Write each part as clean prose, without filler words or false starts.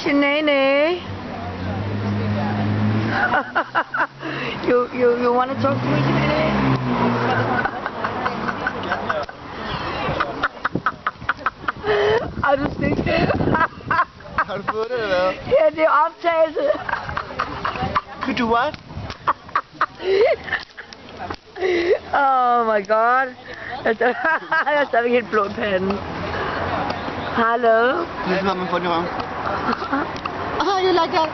Shanae. you wanna talk to me, Shanae? Har du set det? Har du fået det, eller hvad? Ja, det er optagelse. Could you what? Oh my god. Jeg er stadigvæk helt blå i panden. Hallo? Det er som om man får den i røven. Oh, you like that?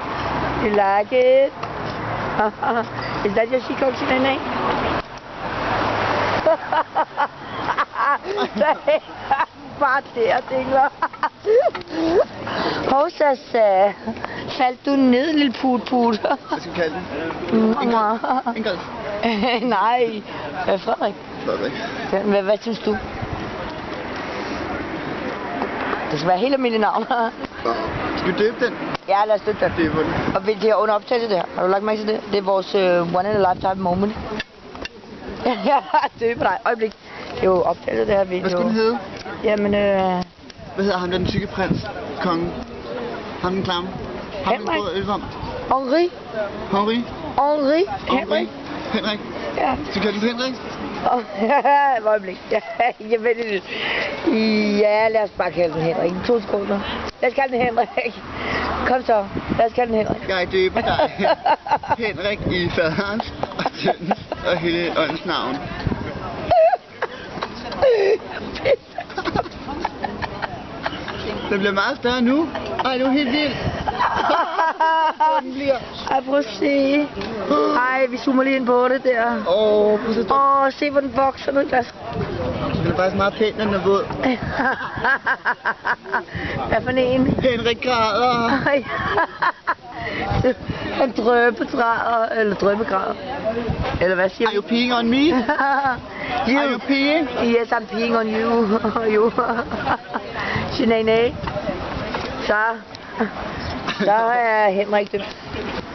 You like it? Is that your she-cock, Shanae? Bare der, Dingler. Hovsasa. Faldt du ned, lille put-put? Hvad skal vi kalde det? Ingolf. Nej, Frederik. Frederik. Hvad synes du? Det skal være helt almindeligt navn. Skal vi døbe den? Ja, lad os døbe den. Døbe den. Og det her under optagelse der. Har du lagt mærke til det? Det er vores one in a lifetime moment. Ja, døbe dig. Øjeblik. Det er jo optagelse der. Hvad skulle den hedde? Jamen, Hvad hedder ham der, den tykke prins? Kongen? Ham den klamme? Ham den brød ølvom? Henri. Henri? Henrik. Henrik? Ja. Så kalder du Henrik? Et øjeblik. Ja, jeg ved det. Ja, lad os bare kalde den Henrik. 2 sekunder. Lad os kalde den Henrik. Kom så. Lad os kalde den Henrik. Jeg døber dig. Henrik i faderens og søndens og hele åndens navn. Den bliver meget større nu. Ej, nu er helt vildt. Den bliver. Ej, prøv at se. Ej, vi zoomer lige ind på det der. Se hvor den vokser nu, Glas. Den er faktisk meget pæn, når den er våd. Hvad for en? Henrik græder. Ej. Han drøbegræder. Eller hvad siger Are you peeing on me? Are you peeing? Yes, I'm peeing on you. Shanae. Så er Henrik døbt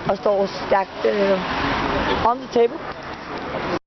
og står stærkt on the table.